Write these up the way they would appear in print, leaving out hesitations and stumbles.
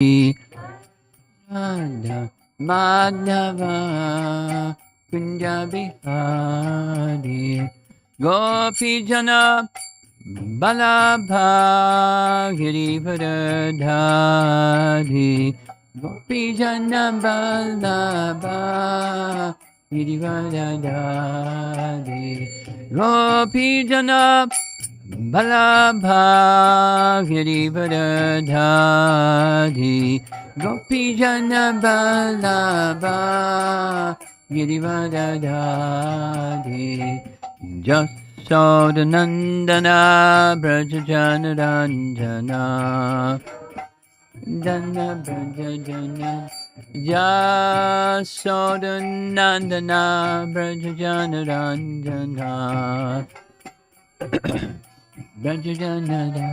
Radha Madhava Kunja Bihari Gopi Jana Balabha Girivardhari Gopi Jana Balabha Girivardhari Gopi Jana Balabha Girivardhari Gopi Jana Balabha Girivardhari Jasodanandana Brajajanarandana Dana Brajajana Jasodanandana Brajajanarandana Brajajanara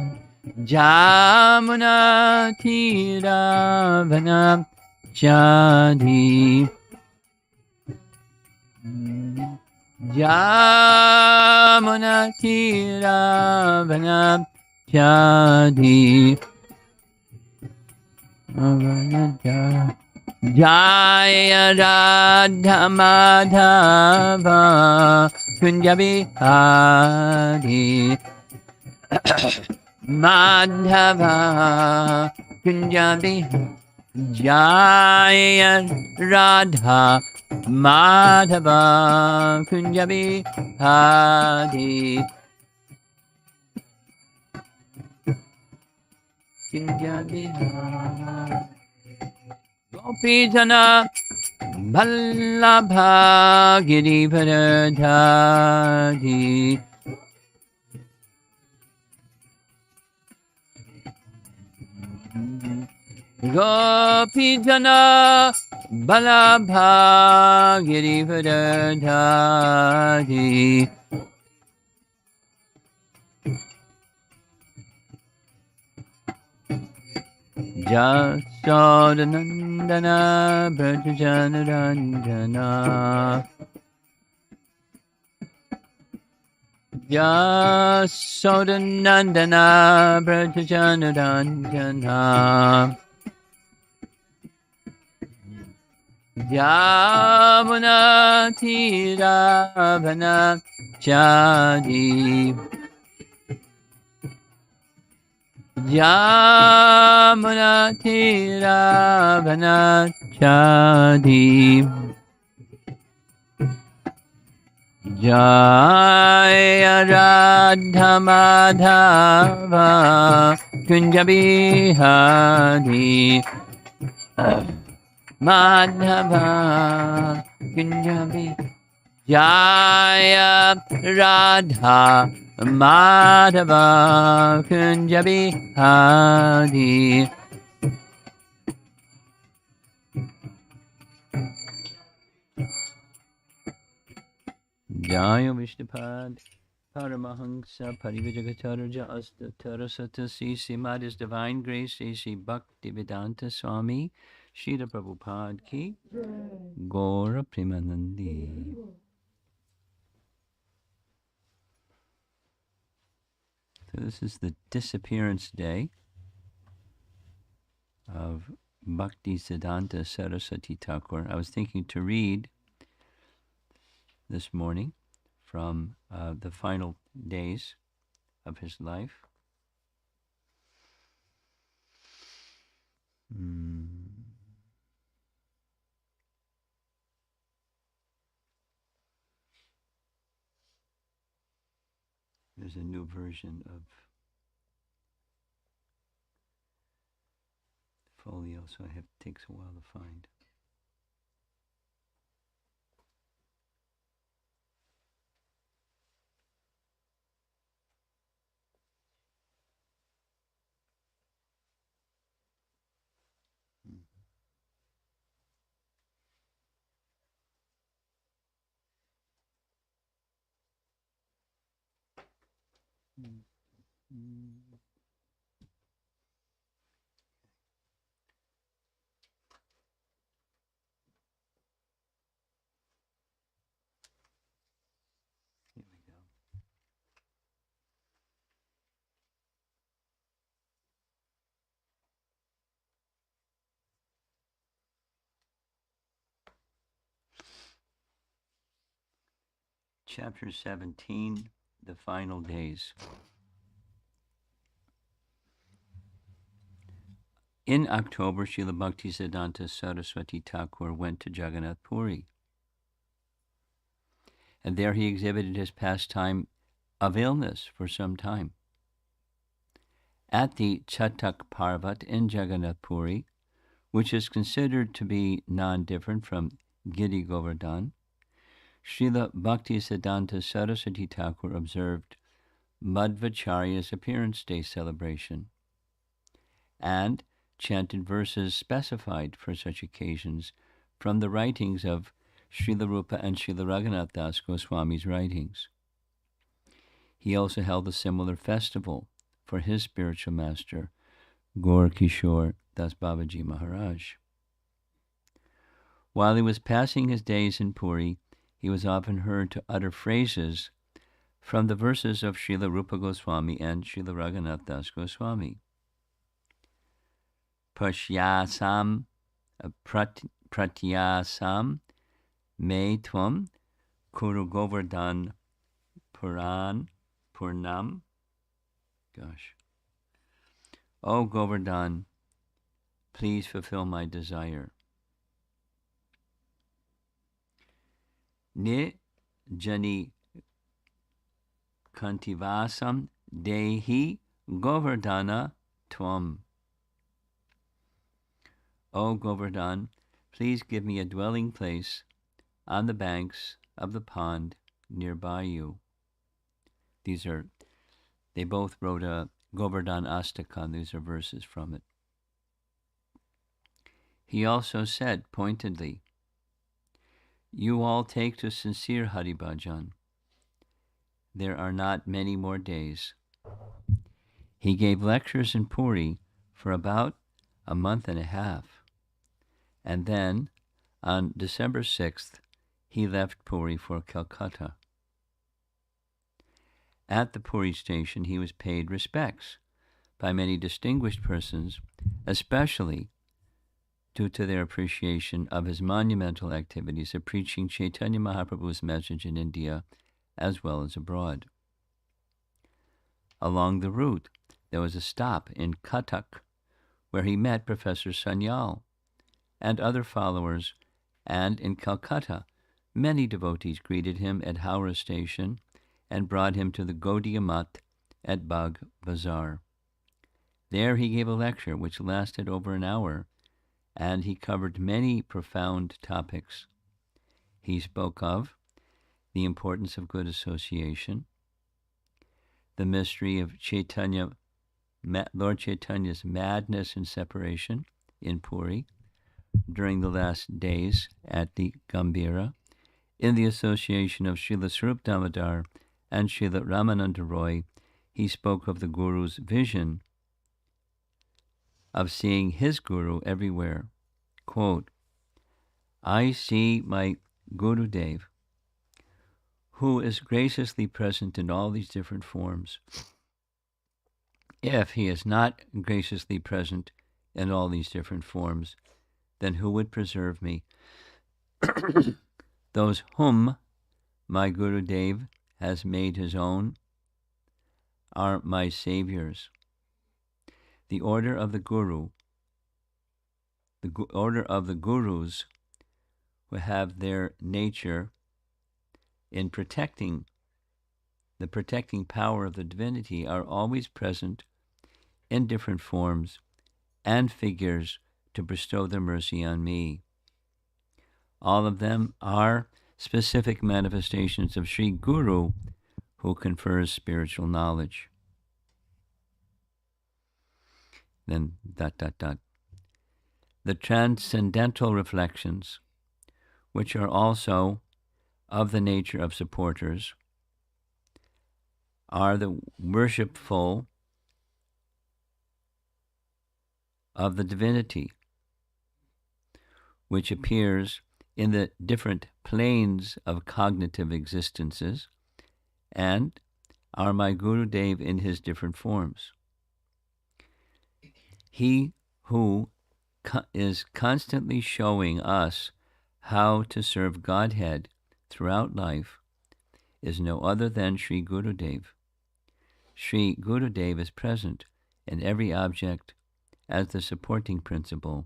Jamuna Tiravana Chadi Jamuna Tiravana Chadi Jaya Radha Madhava Kunjabi Hari Madhava Kunjabi Jaya Radha Madhava Kunjabi Hari Kunjabi Hari Gopi Jana Vallabha Girivardhari Gopi Jana Vallabha Girivardhari Jasodanandana Brajajanarandana Jasodanandana Brajajanarandana Jamuna Tiravana Chadi Jamuna Tiravana Chadi Jaya Radha Madhava Kunjabi Hari Madhava Kunjabi Jaya Radha Madhava Kunjabi Hari Jaya Vishnupad Paramahansa Parivajagatarja Asta Tarasata Srimad His Divine Grace Sri Bhakti Siddhanta Swami Srila Prabhupada Ki Gaura Premanandi. So this is the disappearance day of Bhakti Siddhanta Saraswati Thakura. I was thinking to read this morning from the final days of his life. There's a new version of folio, so it takes a while to find. Here we go. Chapter 17, The Final Days. In October, Srila Bhakti Siddhanta Saraswati Thakura went to Jagannath Puri, and there he exhibited his pastime of illness for some time. At the Chatak Parvat in Jagannath Puri, which is considered to be non-different from Giri Govardhan, Srila Bhakti Siddhanta Saraswati Thakura observed Madhvacharya's Appearance Day celebration and chanted verses specified for such occasions from the writings of Srila Rupa and Srila Raghunath Das Goswami's writings. He also held a similar festival for his spiritual master, Gaur Kishore Das Babaji Maharaj. While he was passing his days in Puri, he was often heard to utter phrases from the verses of Srila Rupa Goswami and Srila Raghunath Das Goswami. Pashyasam pratyasam me tvam kuru govardhan purnam. O Govardhan, please fulfill my desire. Ni jani kantivasam dehi govardhana tvam. O Govardhan, please give me a dwelling place on the banks of the pond nearby you. They both wrote a Govardhan Astakam. These are verses from it. He also said pointedly, you all take to sincere Hari Bhajan. There are not many more days. He gave lectures in Puri for about a month and a half. And then, on December 6th, he left Puri for Calcutta. At the Puri station, he was paid respects by many distinguished persons, especially due to their appreciation of his monumental activities of preaching Chaitanya Mahaprabhu's message in India as well as abroad. Along the route, there was a stop in Cuttack, where he met Professor Sanyal and other followers, and in Calcutta, many devotees greeted him at Howrah Station and brought him to the Gaudiya Math at Bagh Bazaar. There he gave a lecture which lasted over an hour, and he covered many profound topics. He spoke of the importance of good association, the mystery of Lord Chaitanya's madness and separation in Puri during the last days at the Gambhira, in the association of Srila Swarup Damodar and Srila Ramananda Roy. He spoke of the Guru's vision of seeing his Guru everywhere. Quote, I see my Gurudev, who is graciously present in all these different forms. If he is not graciously present in all these different forms, then who would preserve me? Those whom my Gurudev has made his own are my saviors. The order of the Guru, the order of the Gurus who have their nature in protecting the protecting power of the divinity, are always present in different forms and figures to bestow their mercy on me. All of them are specific manifestations of Sri Guru, who confers spiritual knowledge. Then ... The transcendental reflections, which are also of the nature of supporters, are the worshipful of the divinity, which appears in the different planes of cognitive existences, and are my Gurudev in his different forms. He who is constantly showing us how to serve Godhead throughout life is no other than Sri Gurudev. Sri Gurudev is present in every object as the supporting principle.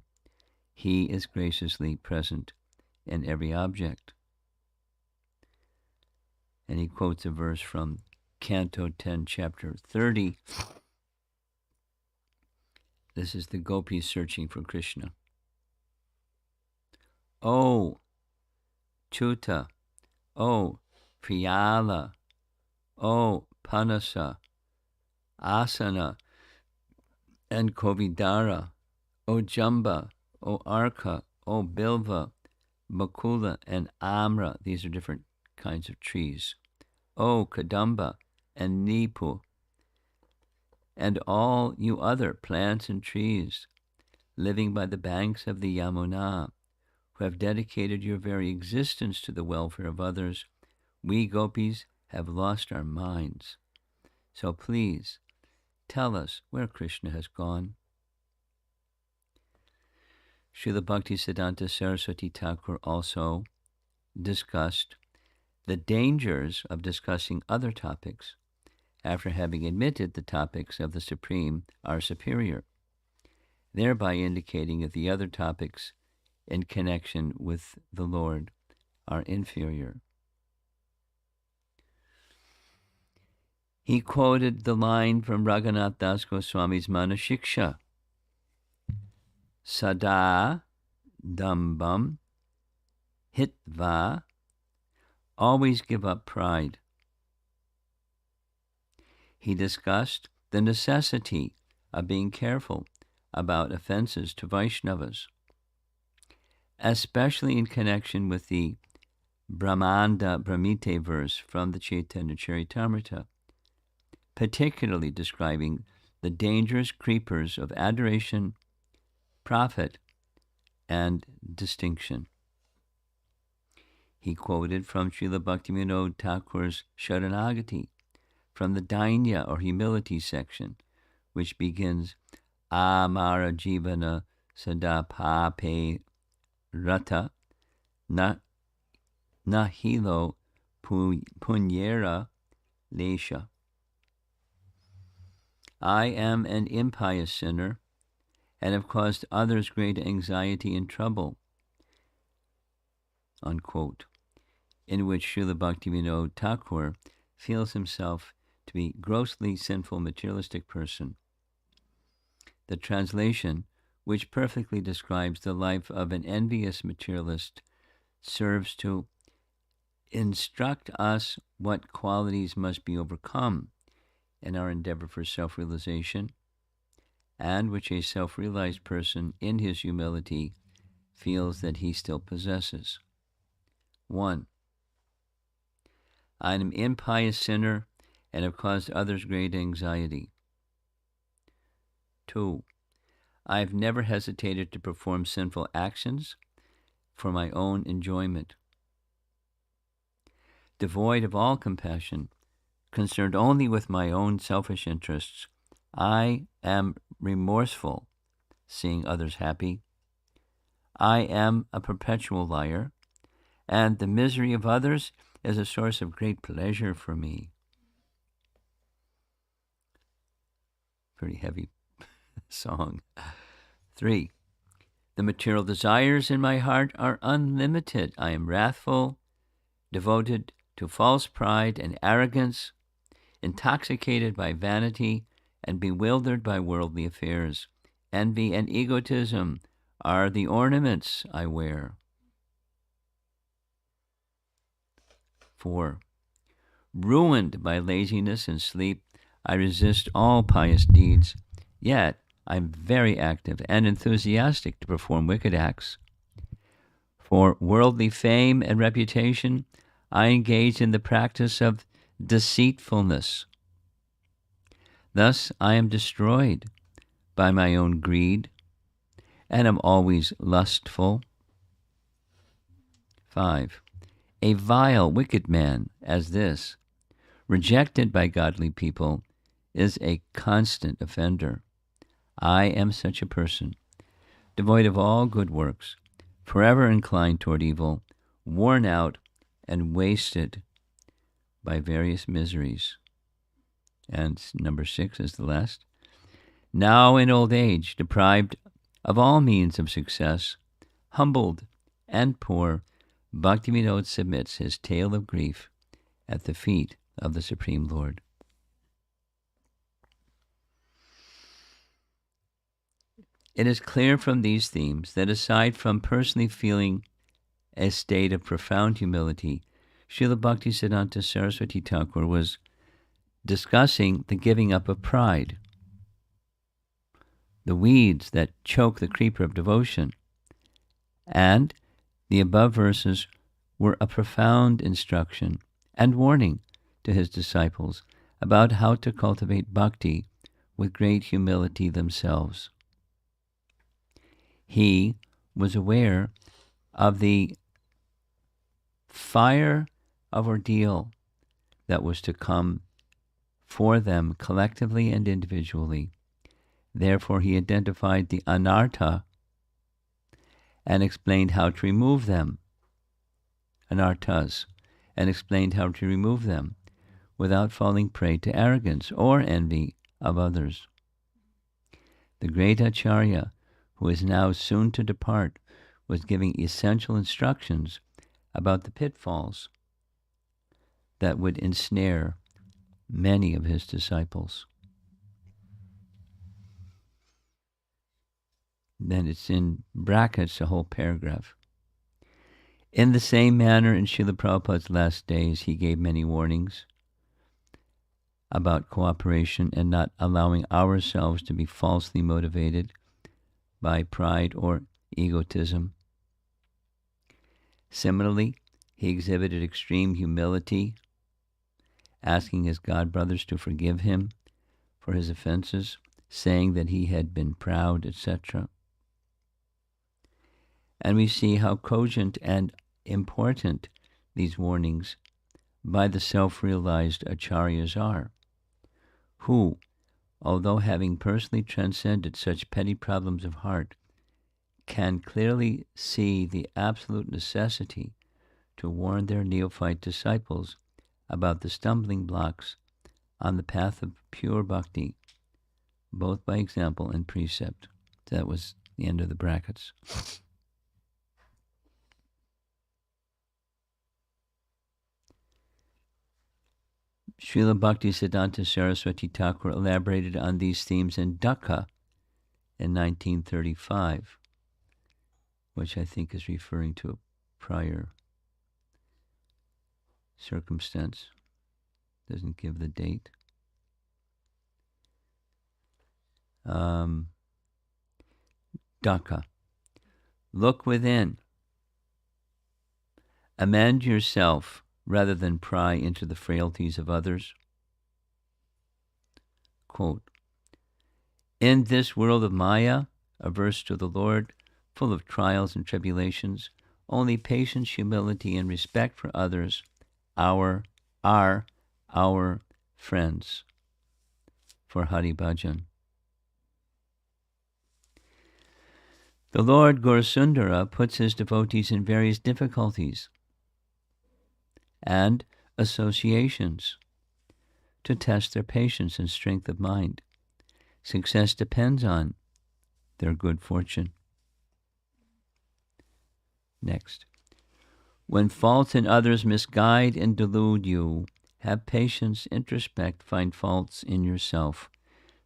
He is graciously present in every object. And he quotes a verse from Canto 10, Chapter 30. This is the gopis searching for Krishna. O Chuta, O Priyala, O Panasa, Asana, and Kovidara, O Jamba, O Arka, O Bilva, Bakula, and Amra. These are different kinds of trees. O Kadamba and Nipu, and all you other plants and trees living by the banks of the Yamuna, who have dedicated your very existence to the welfare of others, we gopis have lost our minds. So please, tell us where Krishna has gone. Srila Bhakti Siddhanta Saraswati Thakura also discussed the dangers of discussing other topics after having admitted the topics of the Supreme are superior, thereby indicating that the other topics in connection with the Lord are inferior. He quoted the line from Raghunath Das Goswami's Manashiksha, Sada Dambam Hitva, always give up pride. He discussed the necessity of being careful about offenses to Vaishnavas, especially in connection with the Brahmanda Brahmite verse from the Chaitanya Charitamrita, particularly describing the dangerous creepers of adoration, profit, and distinction. He quoted from Srila Bhaktivinoda Thakur's Sharanagati, from the Dainya or humility section, which begins, Amara Jivana Sada Pape Rata Nahilo Punyera Lesha. I am an impious sinner and have caused others great anxiety and trouble, unquote, in which Srila Bhaktivinoda Thakur feels himself to be grossly sinful materialistic person. The translation, which perfectly describes the life of an envious materialist, serves to instruct us what qualities must be overcome in our endeavor for self-realization, and which a self-realized person in his humility feels that he still possesses. 1. I am an impious sinner and have caused others great anxiety. 2. I have never hesitated to perform sinful actions for my own enjoyment. Devoid of all compassion, concerned only with my own selfish interests, I am remorseful, seeing others happy. I am a perpetual liar, and the misery of others is a source of great pleasure for me. Pretty heavy song. 3. The material desires in my heart are unlimited. I am wrathful, devoted to false pride and arrogance, intoxicated by vanity, and bewildered by worldly affairs. Envy and egotism are the ornaments I wear. 4. Ruined by laziness and sleep, I resist all pious deeds, yet I am very active and enthusiastic to perform wicked acts. For worldly fame and reputation, I engage in the practice of deceitfulness. Thus I am destroyed by my own greed and am always lustful. 5. A vile, wicked man as this, rejected by godly people, is a constant offender. I am such a person, devoid of all good works, forever inclined toward evil, worn out and wasted by various miseries. And number 6 is the last. Now in old age, deprived of all means of success, humbled and poor, Bhaktivinoda submits his tale of grief at the feet of the Supreme Lord. It is clear from these themes that aside from personally feeling a state of profound humility, Srila Bhakti Siddhanta Saraswati Thakura was discussing the giving up of pride, the weeds that choke the creeper of devotion, and the above verses were a profound instruction and warning to his disciples about how to cultivate bhakti with great humility themselves. He was aware of the fire of ordeal that was to come for them collectively and individually. Therefore, he identified the anartha and explained how to remove them, anarthas, and explained how to remove them without falling prey to arrogance or envy of others. The great Acharya, who is now soon to depart, was giving essential instructions about the pitfalls that would ensnare many of his disciples. Then it's in brackets, a whole paragraph. In the same manner, in Srila Prabhupada's last days, he gave many warnings about cooperation and not allowing ourselves to be falsely motivated by pride or egotism. Similarly, he exhibited extreme humility, asking his godbrothers to forgive him for his offenses, saying that he had been proud, etc. And we see how cogent and important these warnings by the self-realized acharyas are, who, although having personally transcended such petty problems of heart, can clearly see the absolute necessity to warn their neophyte disciples about the stumbling blocks on the path of pure bhakti, both by example and precept. That was the end of the brackets. Srila Bhakti Siddhanta Saraswati Thakura elaborated on these themes in Dhaka in 1935, which I think is referring to a prior circumstance. Doesn't give the date. Dhaka. Look within. Amend yourself rather than pry into the frailties of others. Quote, in this world of Maya, averse to the Lord, full of trials and tribulations, only patience, humility, and respect for others are our friends for Hari Bhajan. The Lord Gaurasundara puts his devotees in various difficulties and associations to test their patience and strength of mind. Success depends on their good fortune. Next. When faults in others misguide and delude you, have patience, introspect, find faults in yourself.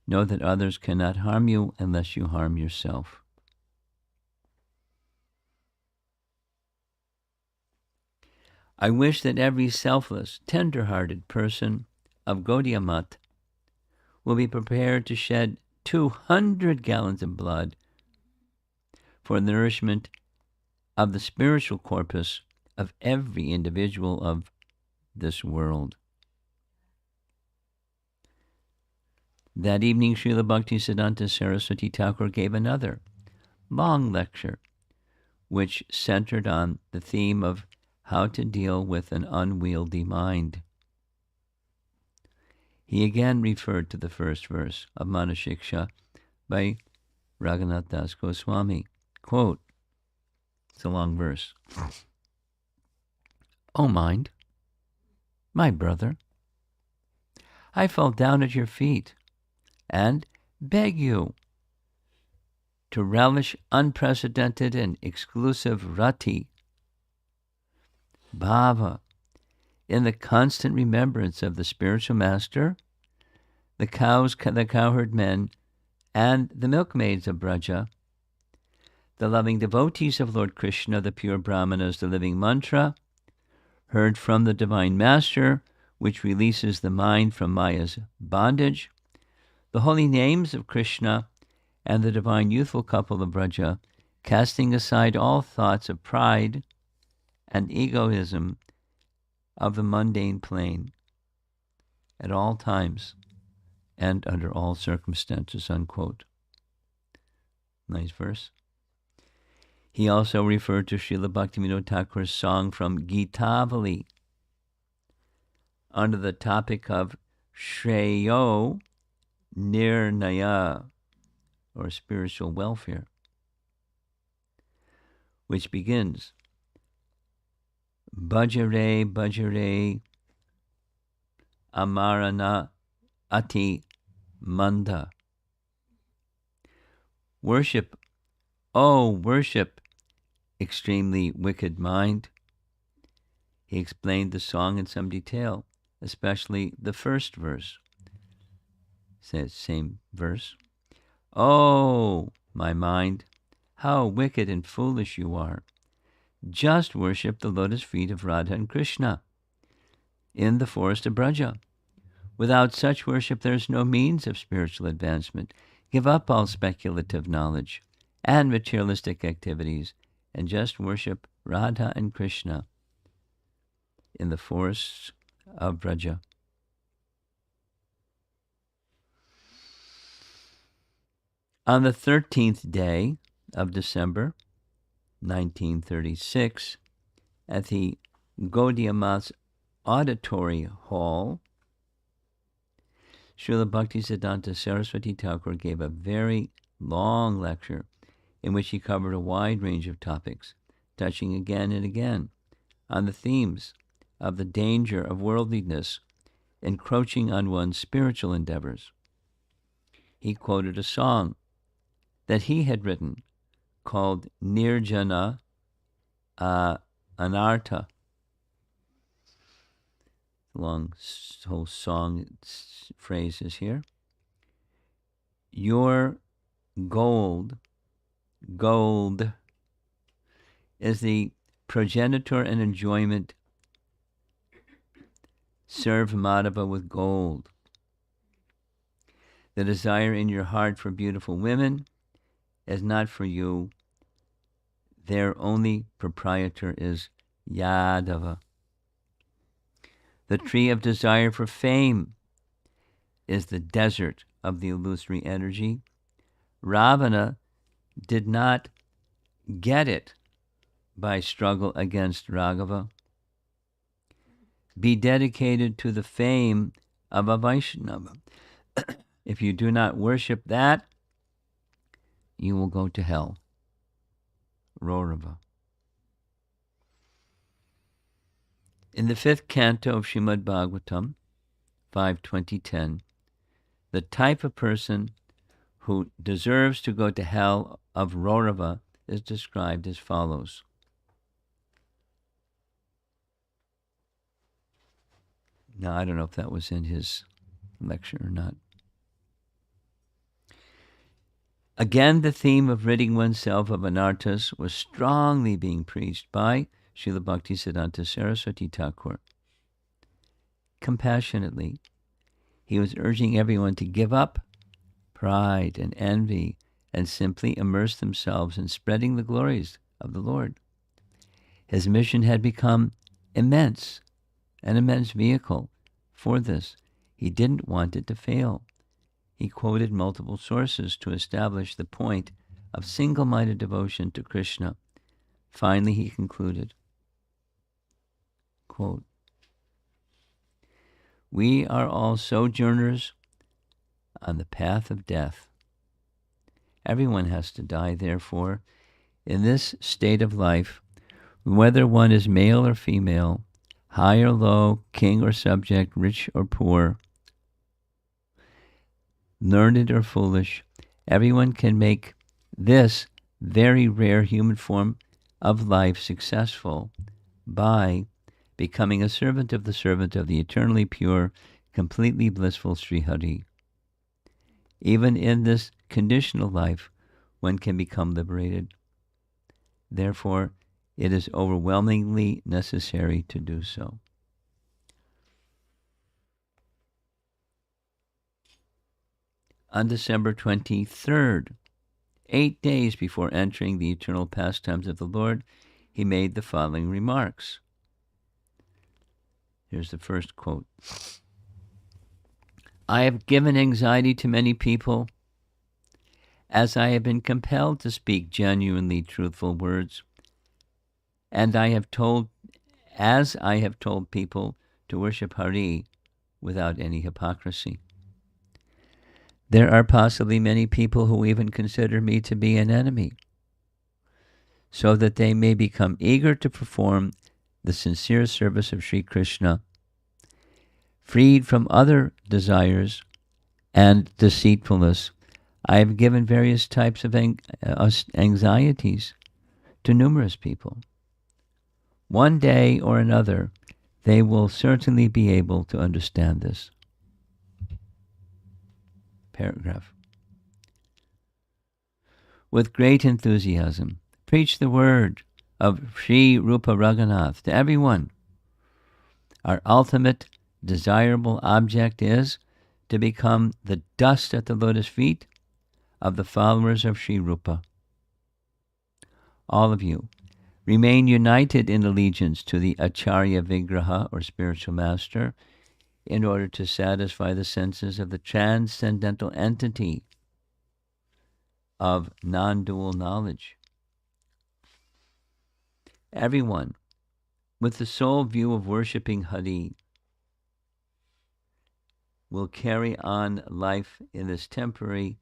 Know that others cannot harm you unless you harm yourself. I wish that every selfless, tender-hearted person of Gaudiya Math will be prepared to shed 200 gallons of blood for the nourishment of the spiritual corpus of every individual of this world. That evening, Srila Bhakti Siddhanta Saraswati Thakura gave another long lecture, which centered on the theme of how to deal with an unwieldy mind. He again referred to the first verse of Manashiksha by Raghunath Das Goswami. Quote, it's a long verse. O mind, my brother, I fall down at your feet and beg you to relish unprecedented and exclusive rati, bhava, in the constant remembrance of the spiritual master, the cows, the cowherd men, and the milkmaids of Braja, the loving devotees of Lord Krishna, the pure Brahmanas, the living mantra, heard from the Divine Master, which releases the mind from Maya's bondage, the holy names of Krishna, and the divine youthful couple of Braja, casting aside all thoughts of pride and egoism of the mundane plane at all times and under all circumstances, unquote. Nice verse. He also referred to Srila Bhakti Thakur's song from Gitavali under the topic of Shreyo Nirnaya, or spiritual welfare, which begins, Bhajare Bhajare Amarana Ati Manda. Worship, oh worship, extremely wicked mind. He explained the song in some detail, especially the first verse. Says same verse. Oh, my mind, how wicked and foolish you are. Just worship the lotus feet of Radha and Krishna in the forest of Braja. Without such worship, there is no means of spiritual advancement. Give up all speculative knowledge and materialistic activities and just worship Radha and Krishna in the forests of Braja. On the 13th day of December, 1936, at the Gaudiya Math Auditory Hall, Srila Bhakti Siddhanta Saraswati Thakura gave a very long lecture in which he covered a wide range of topics, touching again and again on the themes of the danger of worldliness encroaching on one's spiritual endeavors. He quoted a song that he had written called Nirjana Anartha. Long whole song phrases here. Your gold is the progenitor and enjoyment. Serve Madhava with gold. The desire in your heart for beautiful women is not for you. Their only proprietor is Yadava. The tree of desire for fame is the desert of the illusory energy. Ravana did not get it by struggle against Raghava. Be dedicated to the fame of a Vaishnava. If you do not worship that, you will go to hell. Raurava. In the 5th canto of Srimad Bhagavatam, 5.20.10, the type of person who deserves to go to hell of Raurava is described as follows. Now, I don't know if that was in his lecture or not. Again, the theme of ridding oneself of anarthas was strongly being preached by Srila Bhakti Siddhanta Saraswati Thakura. Compassionately, he was urging everyone to give up pride and envy and simply immerse themselves in spreading the glories of the Lord. His mission had become immense, an immense vehicle for this. He didn't want it to fail. He quoted multiple sources to establish the point of single-minded devotion to Krishna. Finally, he concluded, quote, "We are all sojourners on the path of death. Everyone has to die, therefore, in this state of life, whether one is male or female, high or low, king or subject, rich or poor, learned or foolish, everyone can make this very rare human form of life successful by becoming a servant of the eternally pure, completely blissful Sri Hari. Even in this conditional life, one can become liberated. Therefore, it is overwhelmingly necessary to do so. On December 23rd, 8 days before entering the eternal pastimes of the Lord, he made the following remarks. Here's the first quote. I have given anxiety to many people, as I have been compelled to speak genuinely truthful words, and as I have told people to worship Hari without any hypocrisy. There are possibly many people who even consider me to be an enemy, so that they may become eager to perform the sincere service of Sri Krishna, freed from other desires and deceitfulness. I have given various types of anxieties to numerous people. One day or another, they will certainly be able to understand this. Paragraph. With great enthusiasm, preach the word of Sri Rupa Raghunath to everyone. Our ultimate desirable object is to become the dust at the lotus feet of the followers of Sri Rupa. All of you, remain united in allegiance to the Acharya Vigraha, or spiritual master, in order to satisfy the senses of the transcendental entity of non-dual knowledge. Everyone, with the sole view of worshipping Hari, will carry on life in this temporary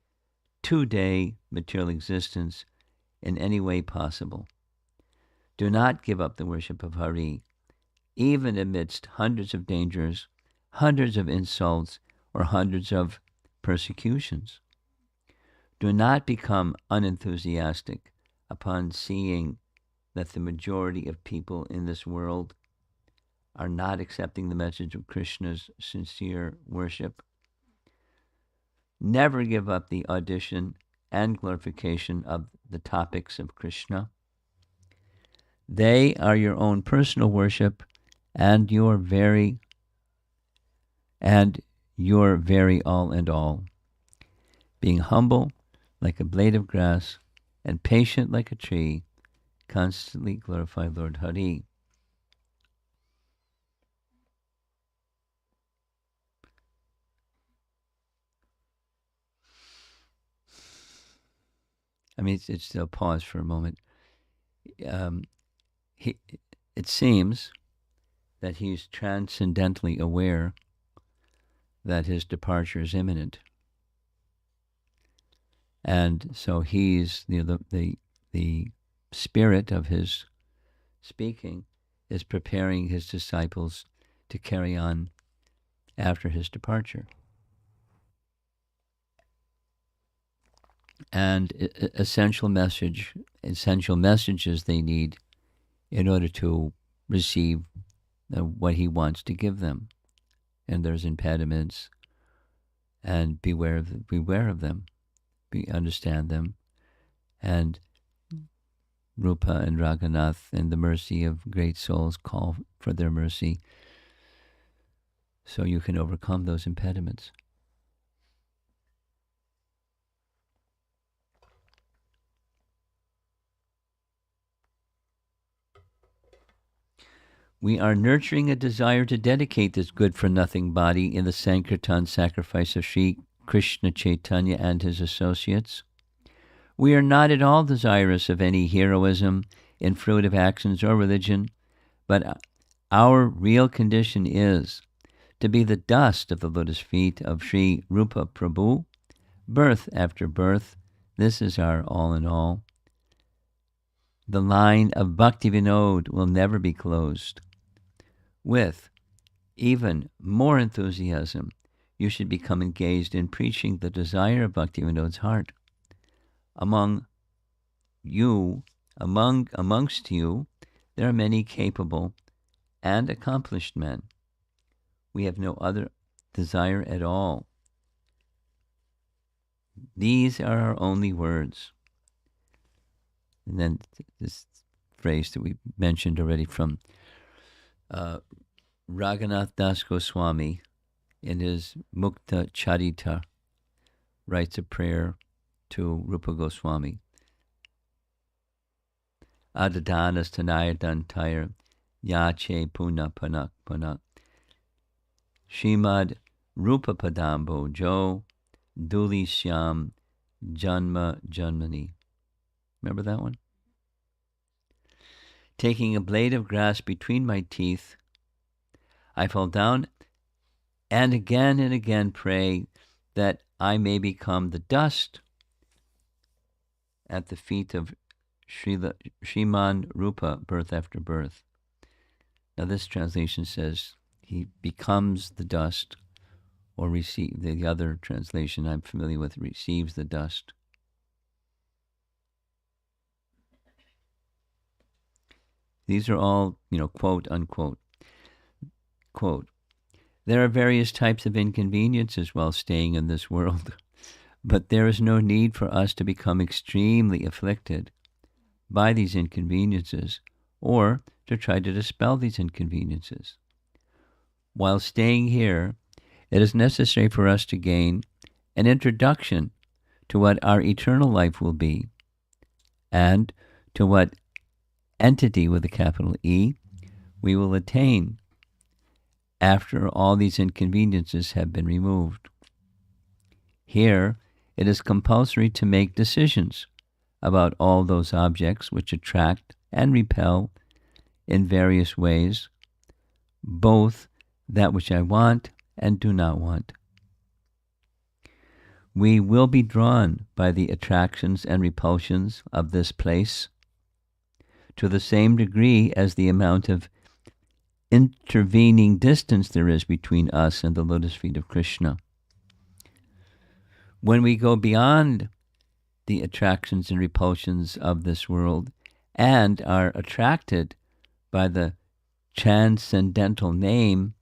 2-day material existence in any way possible. Do not give up the worship of Hari, even amidst hundreds of dangers, hundreds of insults, or hundreds of persecutions. Do not become unenthusiastic upon seeing that the majority of people in this world are not accepting the message of Krishna's sincere worship. Never give up the audition and glorification of the topics of Krishna. They are your own personal worship and your very all and all. Being humble like a blade of grass and patient like a tree, constantly glorify Lord Hari. I mean, it's still pause for a moment. It seems that he's transcendently aware that his departure is imminent. And so he's, the spirit of his speaking is preparing his disciples to carry on after his departure. And essential messages they need in order to receive what he wants to give them. And there's impediments, and beware of them. Understand them, and Rupa and Raghunath and the mercy of great souls call for their mercy so you can overcome those impediments. We are nurturing a desire to dedicate this good-for-nothing body in the Sankirtan sacrifice of Sri Krishna Chaitanya and his associates. We are not at all desirous of any heroism in fruitive actions or religion, but our real condition is to be the dust of the lotus feet of Sri Rupa Prabhu, birth after birth. This is our all in all. The line of Bhakti Vinod will never be closed. with even more enthusiasm, you should become engaged in preaching the desire of Bhaktivinoda's heart. Amongst you, there are many capable and accomplished men. We have no other desire at all. These are our only words. And then this phrase that we mentioned already from Raghunath Das Goswami in his Mukta Charita writes a prayer to Rupa Goswami. Adadanas Tanaya Dantire Yache Puna Panak Panak Shrimad Rupa Padambo Jo Duli Shyam Janma Janmani. Remember that one? Taking a blade of grass between my teeth, I fall down and again pray that I may become the dust at the feet of Sriman Rupa, birth after birth. Now this translation says he becomes the dust, or the other translation I'm familiar with, receives the dust. These are all, quote unquote. Quote, there are various types of inconveniences while staying in this world, but there is no need for us to become extremely afflicted by these inconveniences or to try to dispel these inconveniences. While staying here, it is necessary for us to gain an introduction to what our eternal life will be and to what entity with a capital E we will attain after all these inconveniences have been removed. Here, it is compulsory to make decisions about all those objects which attract and repel in various ways, both that which I want and do not want. We will be drawn by the attractions and repulsions of this place to the same degree as the amount of intervening distance there is between us and the lotus feet of Krishna. When we go beyond the attractions and repulsions of this world and are attracted by the transcendental name,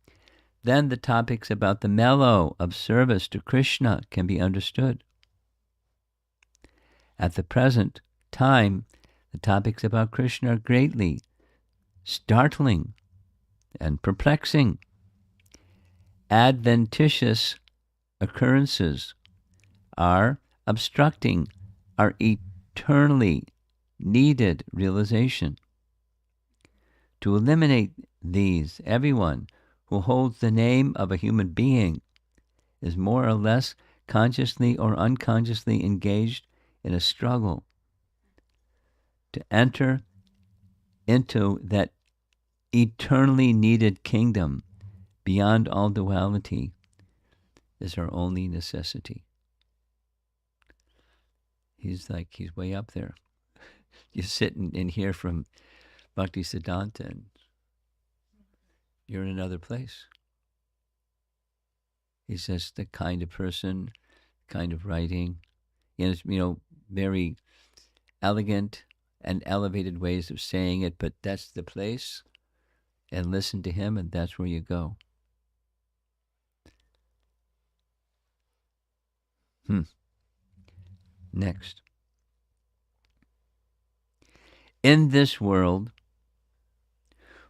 then the topics about the mellow of service to Krishna can be understood. At the present time, the topics about Krishna are greatly startling and perplexing. Adventitious occurrences are obstructing our eternally needed realization. To eliminate these, everyone who holds the name of a human being is more or less consciously or unconsciously engaged in a struggle to enter into that eternally needed kingdom beyond all duality is our only necessity. He's way up there. You sit and hear from Bhakti Siddhanta and you're in another place. He's just the kind of person, kind of writing, very elegant and elevated ways of saying it, but that's the place, and listen to him, and that's where you go. Next. In this world,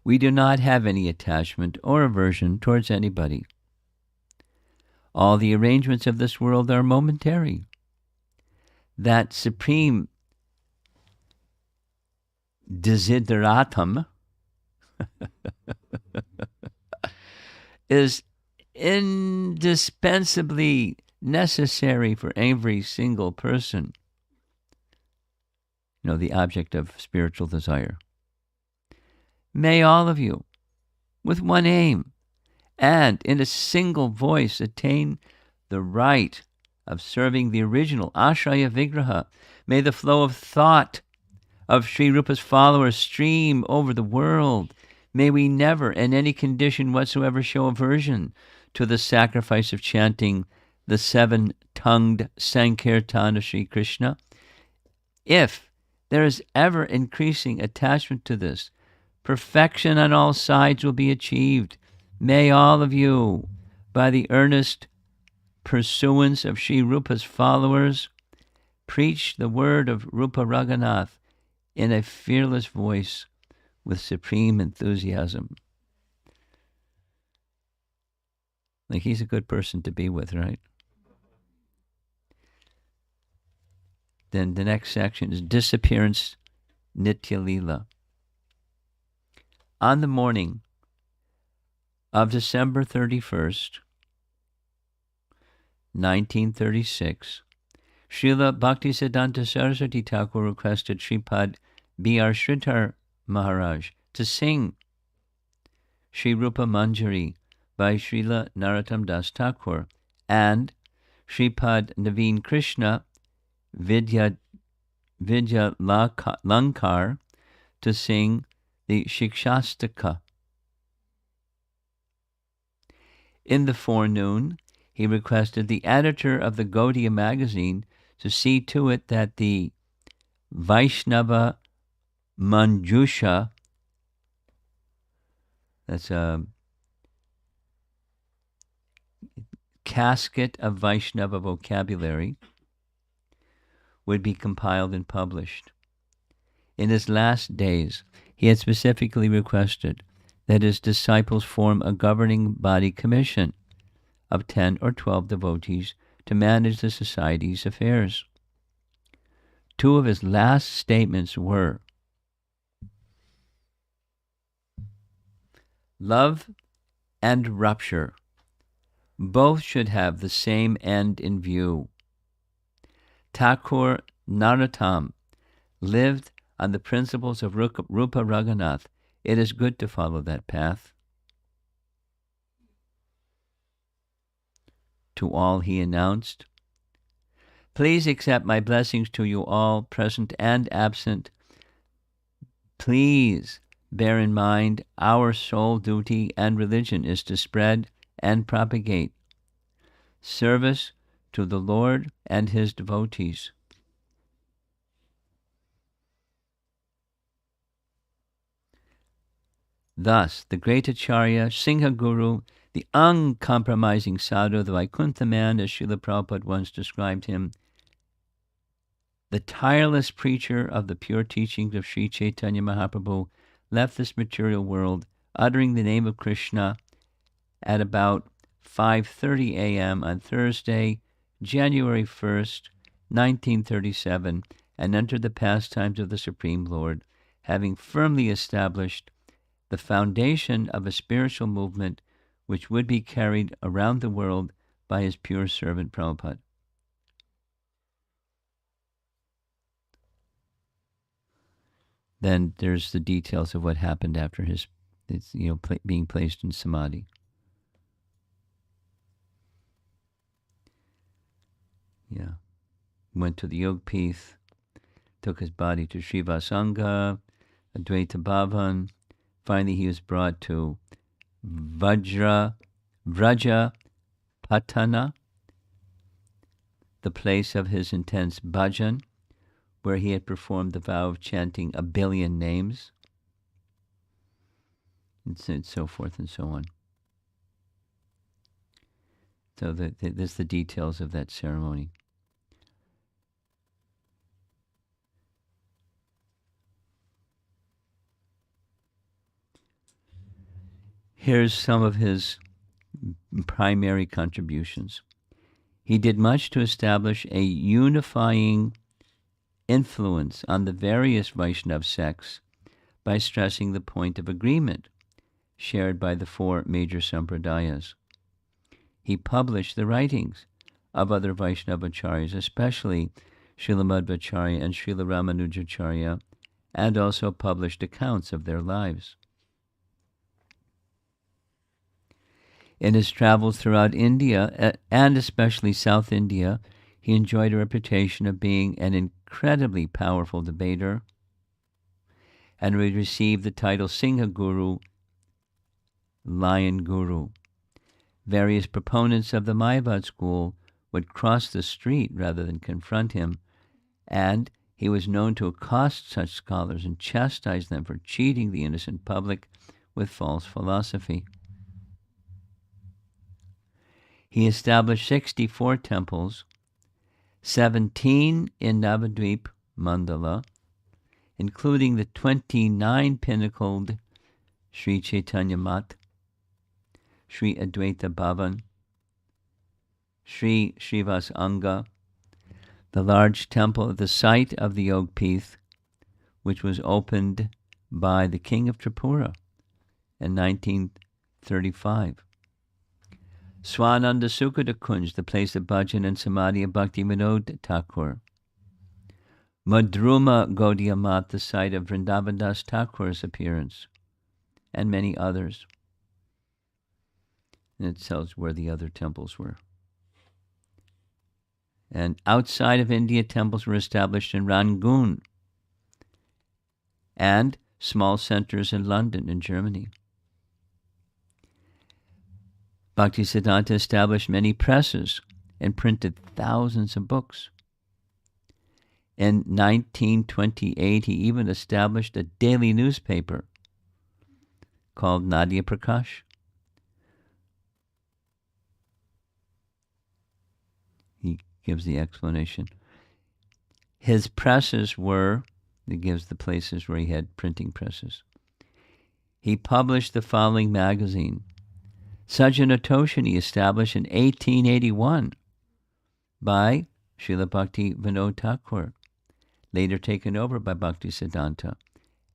we do not have any attachment or aversion towards anybody. All the arrangements of this world are momentary. That supreme desideratum is indispensably necessary for every single person. The object of spiritual desire. May all of you, with one aim and in a single voice, attain the right of serving the original Ashraya Vigraha. May the flow of thought of Sri Rupa's followers stream over the world. May we never, in any condition whatsoever, show aversion to the sacrifice of chanting the 7-tongued Sankirtan of Sri Krishna. If there is ever increasing attachment to this, perfection on all sides will be achieved. May all of you, by the earnest pursuance of Sri Rupa's followers, preach the word of Rupa Raghunath in a fearless voice with supreme enthusiasm. Like, he's a good person to be with, right? Then the next section is Disappearance Nitya Leela. On the morning of December 31st, 1936, Srila Bhakti Siddhanta Saraswati Thakura requested Sripad B.R. Sridhar Maharaj to sing Sri Rupa Manjari by Srila Narottam Das Thakur and Sripad Naveen Krishna Vidya Lankar to sing the Shikshastaka. In the forenoon, he requested the editor of the Gaudiya magazine to see to it that the Vaishnava Manjusha, that's a casket of Vaishnava vocabulary, would be compiled and published. In his last days, he had specifically requested that his disciples form a governing body commission of 10 or 12 devotees to manage the society's affairs. Two of his last statements were, love and rupture both should have the same end in view. Thakur Narottam lived on the principles of Rupa Raghunath. It is good to follow that path. To all he announced, please accept my blessings to you all, present and absent. Please bear in mind our sole duty and religion is to spread and propagate service to the Lord and his devotees. Thus, the great Acharya, Singha Guru, the uncompromising sadhu, the Vaikuntha man, as Srila Prabhupada once described him, the tireless preacher of the pure teachings of Sri Chaitanya Mahaprabhu, left this material world uttering the name of Krishna at about 5:30 a.m. on Thursday, January 1st, 1937, and entered the pastimes of the Supreme Lord, having firmly established the foundation of a spiritual movement which would be carried around the world by his pure servant Prabhupada. Then there's the details of what happened after his being placed in samadhi. Yeah. Went to the Yogpith, took his body to Srivasanga, Advaita Bhavan. Finally, he was brought to Vraja Patana, the place of his intense bhajan, where he had performed the vow of chanting 1 billion names, and so forth and so on. So there's the details of that ceremony. Here's some of his primary contributions. He did much to establish a unifying influence on the various Vaishnav sects by stressing the point of agreement shared by the 4 major sampradayas. He published the writings of other Vaishnavacharyas, especially Srila Madhvacharya and Srila Ramanujacharya, and also published accounts of their lives. In his travels throughout India, and especially South India, he enjoyed a reputation of being an incredibly powerful debater, and would receive the title Singha Guru lion guru. Various proponents of the Mayavad school would cross the street rather than confront him, and he was known to accost such scholars and chastise them for cheating the innocent public with false philosophy. He established 64 temples, 17 in Navadvip Mandala, including the 29-pinnacled Sri Chaitanya Mat, Sri Advaita Bhavan, Sri Srivas Anga, the large temple at the site of the Yog Peeth, which was opened by the king of Tripura in 1935. Swananda Sukhada Kunj, the place of bhajan and samadhi of Bhakti Vinod Thakur. Madhruma Gaudiya Mat, the site of Vrindavan Das Thakur's appearance, and many others. And it tells where the other temples were. And outside of India, temples were established in Rangoon and small centers in London and Germany. Bhakti Siddhanta established many presses and printed thousands of books. In 1928, he even established a daily newspaper called Nadia Prakash. He gives the explanation. His presses were, he gives the places where he had printing presses. He published the following magazine. Sajjana Toshini, established in 1881 by Srila Bhakti Vinod Thakur, later taken over by Bhakti Siddhanta,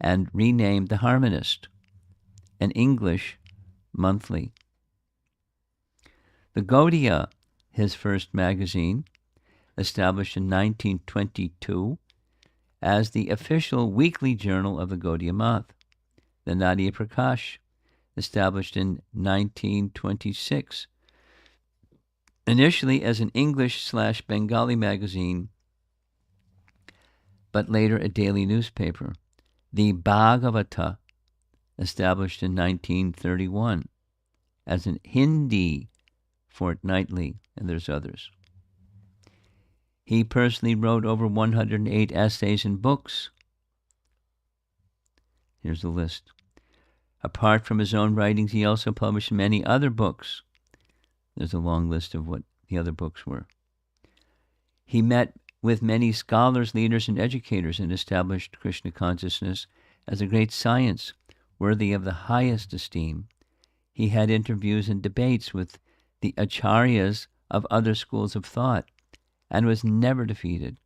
and renamed The Harmonist, an English monthly. The Gaudiya, his first magazine, established in 1922 as the official weekly journal of the Gaudiya Math. The Nadia Prakash, established in 1926, initially as an English/Bengali magazine, but later a daily newspaper. The Bhagavata, established in 1931 as an Hindi fortnightly, and there's others. He personally wrote over 108 essays and books. Here's the list. Apart from his own writings, he also published many other books. There's a long list of what the other books were. He met with many scholars, leaders, and educators and established Krishna consciousness as a great science worthy of the highest esteem. He had interviews and debates with the acharyas of other schools of thought and was never defeated,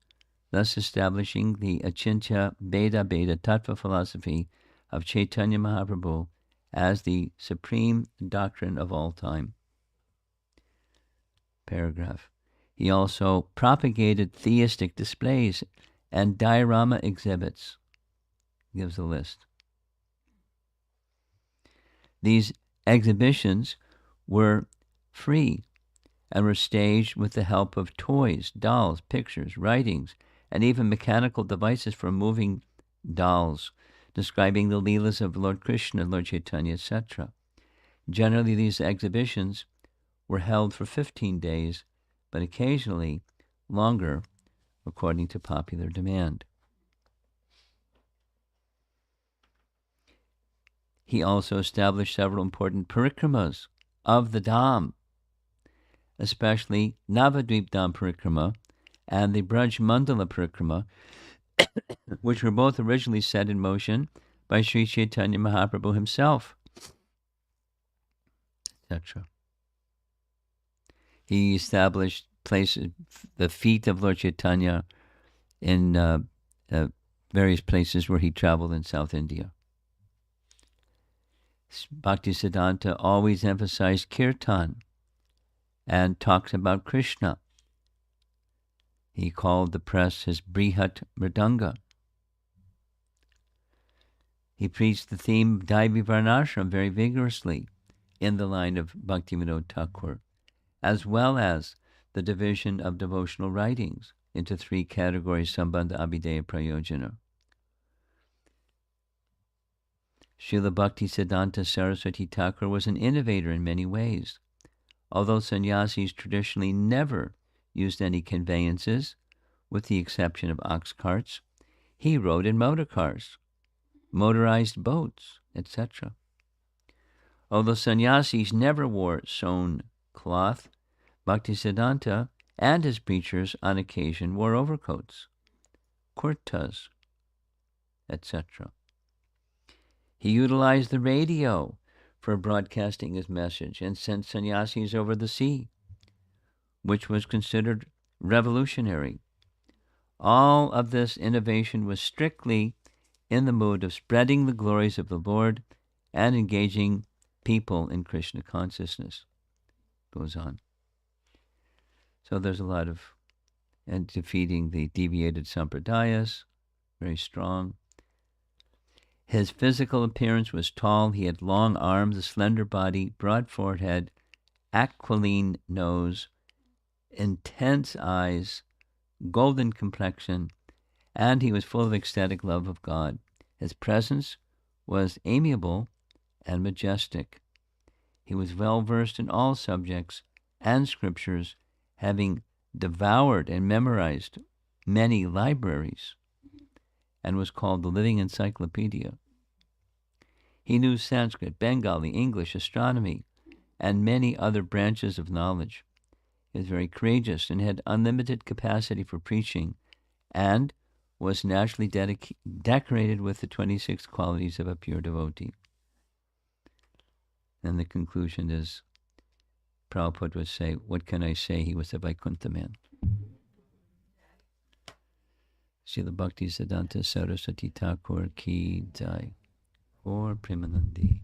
thus establishing the Achintya Beda Tattva philosophy of Chaitanya Mahaprabhu as the supreme doctrine of all time. Paragraph. He also propagated theistic displays and diorama exhibits. Gives a list. These exhibitions were free and were staged with the help of toys, dolls, pictures, writings, and even mechanical devices for moving dolls, describing the Leelas of Lord Krishna, Lord Chaitanya, etc. Generally, these exhibitions were held for 15 days, but occasionally longer, according to popular demand. He also established several important parikramas of the Dham, especially Navadvip Dham Parikrama and the Braj Mandala Parikrama, which were both originally set in motion by Sri Chaitanya Mahaprabhu himself, etc. He established places, the feet of Lord Chaitanya in various places where he traveled in South India. Bhakti Siddhanta always emphasized kirtan and talked about Krishna. He called the press his Brihat Mridanga. He preached the theme of Daivi Varnashram very vigorously in the line of Bhakti Vinod Thakur, as well as the division of devotional writings into 3 categories, Sambandha, Abhideya, Prayojana. Srila Bhakti Siddhanta Saraswati Thakura was an innovator in many ways. Although sannyasis traditionally never used any conveyances, with the exception of ox carts, he rode in motor cars, motorized boats, etc. Although sannyasis never wore sewn cloth, Bhaktisiddhanta and his preachers on occasion wore overcoats, kurtas, etc. He utilized the radio for broadcasting his message and sent sannyasis over the sea, which was considered revolutionary. All of this innovation was strictly in the mood of spreading the glories of the Lord and engaging people in Krishna consciousness. Goes on. So there's a lot of, and defeating the deviated sampradayas, very strong. His physical appearance was tall. He had long arms, a slender body, broad forehead, aquiline nose, intense eyes, golden complexion, and he was full of ecstatic love of God. His presence was amiable and majestic. He was well versed in all subjects and scriptures, having devoured and memorized many libraries, and was called the living encyclopedia. He knew Sanskrit, Bengali, English, astronomy, and many other branches of knowledge. He was very courageous and had unlimited capacity for preaching, and was naturally decorated with the 26 qualities of a pure devotee. And the conclusion is, Prabhupada would say, what can I say? He was a Vaikuntha man. Srila Bhakti Siddhanta Saraswati Thakura ki jai. Or Premanandi.